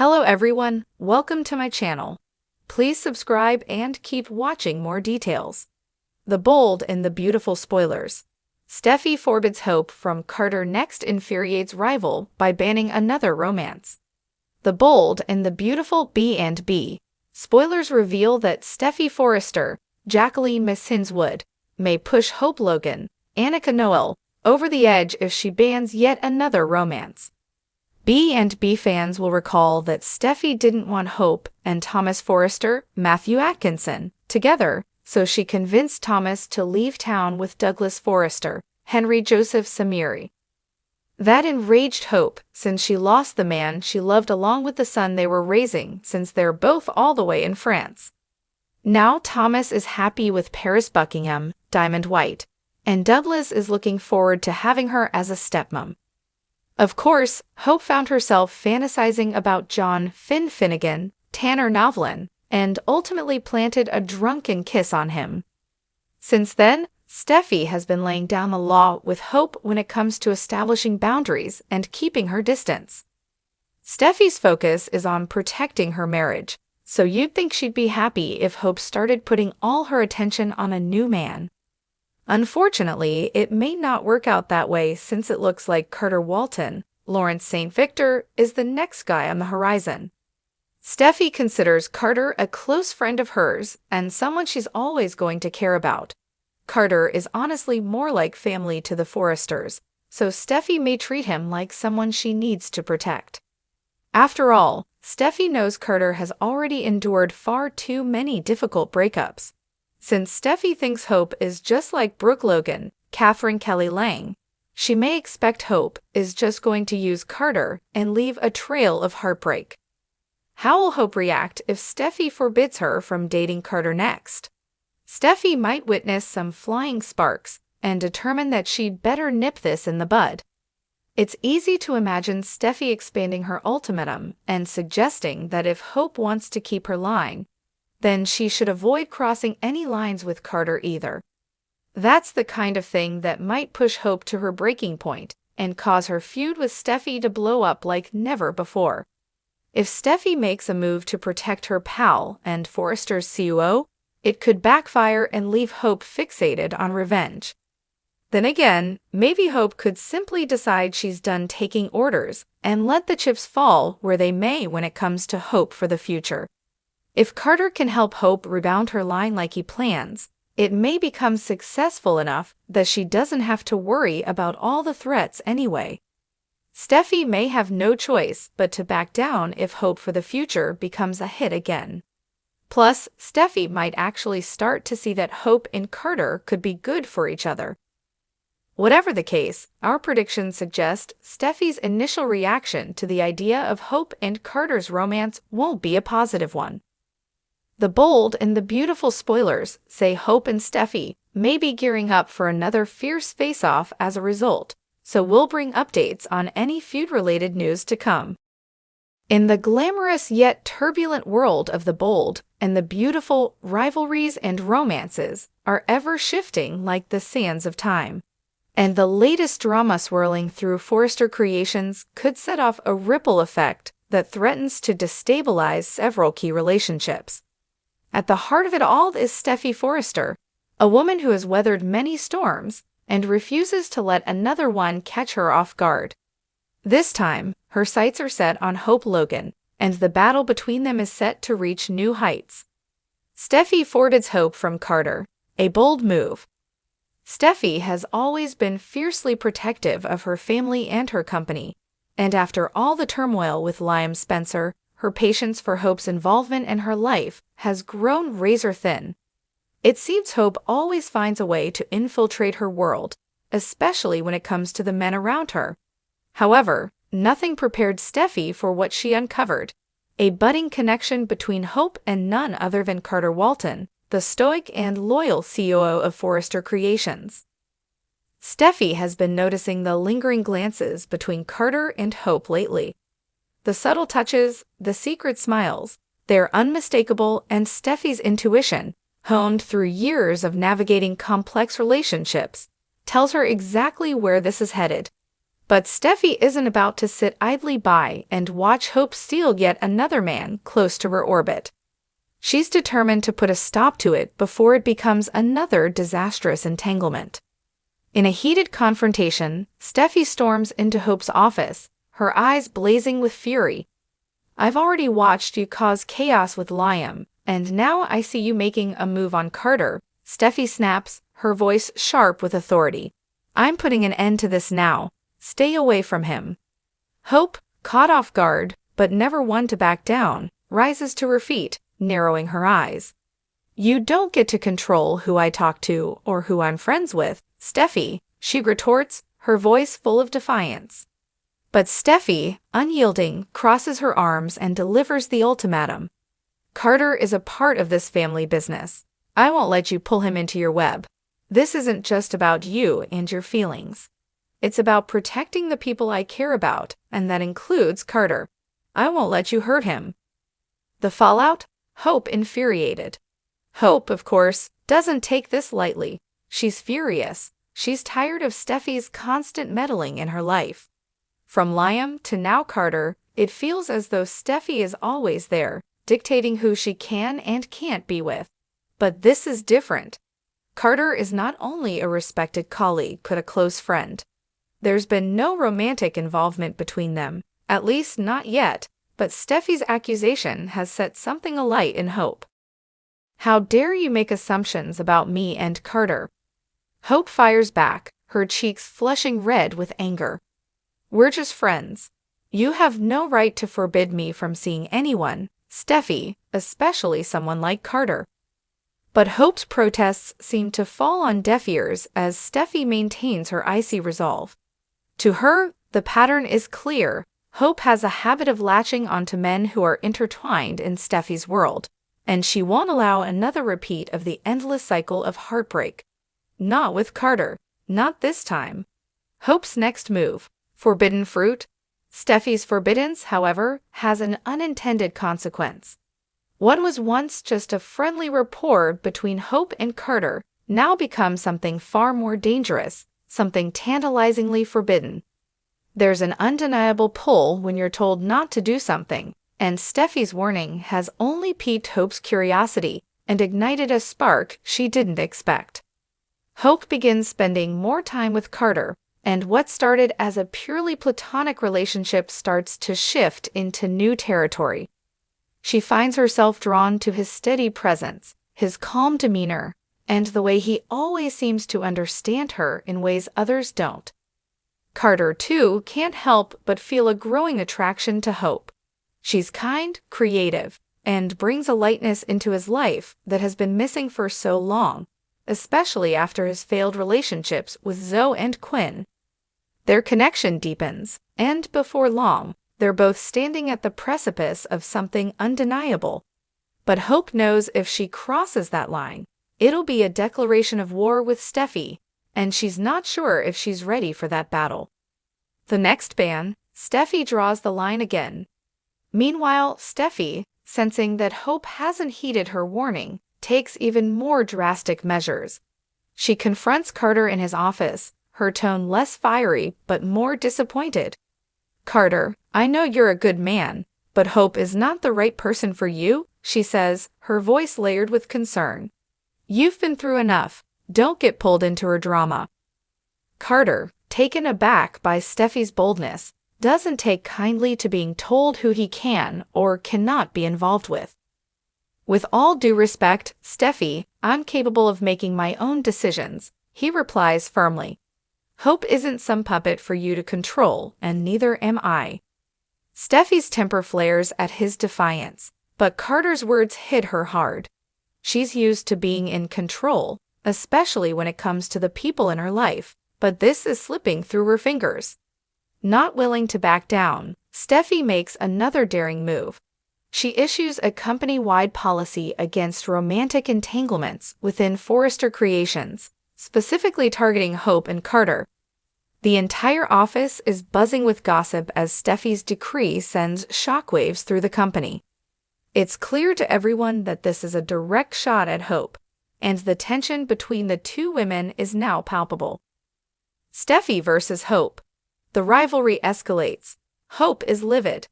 Hello everyone, welcome to my channel. Please subscribe and keep watching more details. The bold and the beautiful spoilers. Steffy forbids hope from Carter next infuriates rival by banning another romance. The bold and the beautiful B&B. Spoilers reveal that Steffy Forrester, Jacqueline Miss Hinswood, may push Hope Logan, Annika Noel, over the edge if she bans yet another romance. B&B fans will recall that Steffy didn't want Hope and Thomas Forrester, Matthew Atkinson, together, so she convinced Thomas to leave town with Douglas Forrester, Henry Joseph Samiri. That enraged Hope, since she lost the man she loved along with the son they were raising since they're both all the way in France. Now Thomas is happy with Paris Buckingham, Diamond White, and Douglas is looking forward to having her as a stepmom. Of course, Hope found herself fantasizing about John Finnegan, Tanner Novlin, and ultimately planted a drunken kiss on him. Since then, Steffy has been laying down the law with Hope when it comes to establishing boundaries and keeping her distance. Steffy's focus is on protecting her marriage, so you'd think she'd be happy if Hope started putting all her attention on a new man. Unfortunately, it may not work out that way since it looks like Carter Walton, Lawrence St. Victor, is the next guy on the horizon. Steffy considers Carter a close friend of hers and someone she's always going to care about. Carter is honestly more like family to the Forresters, so Steffy may treat him like someone she needs to protect. After all, Steffy knows Carter has already endured far too many difficult breakups. Since Steffy thinks Hope is just like Brooke Logan, Catherine Kelly Lang, she may expect Hope is just going to use Carter and leave a trail of heartbreak. How will Hope react if Steffy forbids her from dating Carter next? Steffy might witness some flying sparks and determine that she'd better nip this in the bud. It's easy to imagine Steffy expanding her ultimatum and suggesting that if Hope wants to keep her line, then she should avoid crossing any lines with Carter either. That's the kind of thing that might push Hope to her breaking point and cause her feud with Steffy to blow up like never before. If Steffy makes a move to protect her pal and Forrester's CUO, it could backfire and leave Hope fixated on revenge. Then again, maybe Hope could simply decide she's done taking orders and let the chips fall where they may when it comes to Hope for the future. If Carter can help Hope rebound her line like he plans, it may become successful enough that she doesn't have to worry about all the threats anyway. Steffy may have no choice but to back down if Hope for the future becomes a hit again. Plus, Steffy might actually start to see that Hope and Carter could be good for each other. Whatever the case, our predictions suggest Steffy's initial reaction to the idea of Hope and Carter's romance won't be a positive one. The bold and the beautiful spoilers say Hope and Steffy may be gearing up for another fierce face-off as a result, so we'll bring updates on any feud-related news to come. In the glamorous yet turbulent world of the bold and the beautiful, rivalries and romances are ever shifting like the sands of time. And the latest drama swirling through Forrester Creations could set off a ripple effect that threatens to destabilize several key relationships. At the heart of it all is Steffy Forrester, a woman who has weathered many storms and refuses to let another one catch her off guard. This time, her sights are set on Hope Logan, and the battle between them is set to reach new heights. Steffy forbids Hope from Carter, a bold move. Steffy has always been fiercely protective of her family and her company, and after all the turmoil with Liam Spencer, her patience for Hope's involvement in her life has grown razor-thin. It seems Hope always finds a way to infiltrate her world, especially when it comes to the men around her. However, nothing prepared Steffy for what she uncovered, a budding connection between Hope and none other than Carter Walton, the stoic and loyal COO of Forrester Creations. Steffy has been noticing the lingering glances between Carter and Hope lately. The subtle touches, the secret smiles, they're unmistakable, and Steffy's intuition, honed through years of navigating complex relationships, tells her exactly where this is headed. But Steffi isn't about to sit idly by and watch Hope steal yet another man close to her orbit. She's determined to put a stop to it before it becomes another disastrous entanglement. In a heated confrontation, Steffi storms into Hope's office, her eyes blazing with fury. "I've already watched you cause chaos with Liam, and now I see you making a move on Carter," Steffi snaps, her voice sharp with authority. "I'm putting an end to this now. Stay away from him." Hope, caught off guard, but never one to back down, rises to her feet, narrowing her eyes. "You don't get to control who I talk to or who I'm friends with, Steffi," she retorts, her voice full of defiance. But Steffi, unyielding, crosses her arms and delivers the ultimatum. "Carter is a part of this family business. I won't let you pull him into your web. This isn't just about you and your feelings. It's about protecting the people I care about, and that includes Carter. I won't let you hurt him." The fallout? Hope infuriated. Hope, of course, doesn't take this lightly. She's furious. She's tired of Steffi's constant meddling in her life. From Liam to now Carter, it feels as though Steffi is always there, dictating who she can and can't be with. But this is different. Carter is not only a respected colleague but a close friend. There's been no romantic involvement between them, at least not yet, but Steffi's accusation has set something alight in Hope. "How dare you make assumptions about me and Carter?" Hope fires back, her cheeks flushing red with anger. "We're just friends. You have no right to forbid me from seeing anyone, Steffi, especially someone like Carter." But Hope's protests seem to fall on deaf ears as Steffi maintains her icy resolve. To her, the pattern is clear. Hope has a habit of latching onto men who are intertwined in Steffi's world, and she won't allow another repeat of the endless cycle of heartbreak. Not with Carter. Not this time. Hope's next move. Forbidden fruit? Steffi's forbiddance, however, has an unintended consequence. What was once just a friendly rapport between Hope and Carter now becomes something far more dangerous, something tantalizingly forbidden. There's an undeniable pull when you're told not to do something, and Steffi's warning has only piqued Hope's curiosity and ignited a spark she didn't expect. Hope begins spending more time with Carter, and what started as a purely platonic relationship starts to shift into new territory. She finds herself drawn to his steady presence, his calm demeanor, and the way he always seems to understand her in ways others don't. Carter, too, can't help but feel a growing attraction to Hope. She's kind, creative, and brings a lightness into his life that has been missing for so long, especially after his failed relationships with Zoe and Quinn. Their connection deepens, and before long, they're both standing at the precipice of something undeniable. But Hope knows if she crosses that line, it'll be a declaration of war with Steffi, and she's not sure if she's ready for that battle. The next ban, Steffi draws the line again. Meanwhile, Steffi, sensing that Hope hasn't heeded her warning, takes even more drastic measures. She confronts Carter in his office, her tone less fiery but more disappointed. "Carter, I know you're a good man, but Hope is not the right person for you," she says, her voice layered with concern. "You've been through enough. Don't get pulled into her drama." Carter, taken aback by Steffi's boldness, doesn't take kindly to being told who he can or cannot be involved with. "With all due respect, Steffi, I'm capable of making my own decisions," he replies firmly. "Hope isn't some puppet for you to control, and neither am I." Steffi's temper flares at his defiance, but Carter's words hit her hard. She's used to being in control, especially when it comes to the people in her life, but this is slipping through her fingers. Not willing to back down, Steffi makes another daring move. She issues a company-wide policy against romantic entanglements within Forrester Creations, specifically targeting Hope and Carter. The entire office is buzzing with gossip as Steffi's decree sends shockwaves through the company. It's clear to everyone that this is a direct shot at Hope, and the tension between the two women is now palpable. Steffi versus Hope. The rivalry escalates. Hope is livid.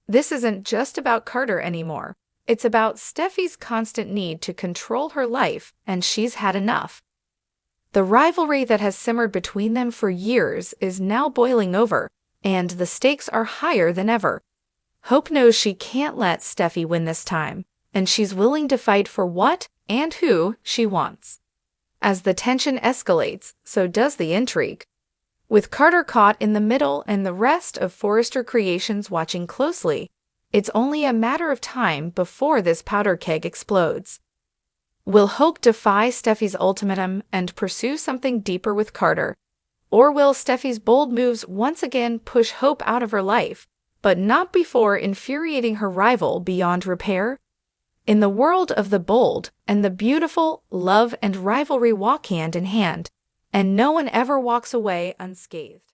This isn't just about Carter anymore. It's about Steffy's constant need to control her life, and she's had enough. The rivalry that has simmered between them for years is now boiling over, and the stakes are higher than ever. Hope knows she can't let Steffy win this time, and she's willing to fight for what and who she wants. As the tension escalates, so does the intrigue. With Carter caught in the middle and the rest of Forrester Creations watching closely, it's only a matter of time before this powder keg explodes. Will Hope defy Steffy's ultimatum and pursue something deeper with Carter? Or will Steffy's bold moves once again push Hope out of her life, but not before infuriating her rival beyond repair? In the world of the bold and the beautiful, love and rivalry walk hand in hand, and no one ever walks away unscathed.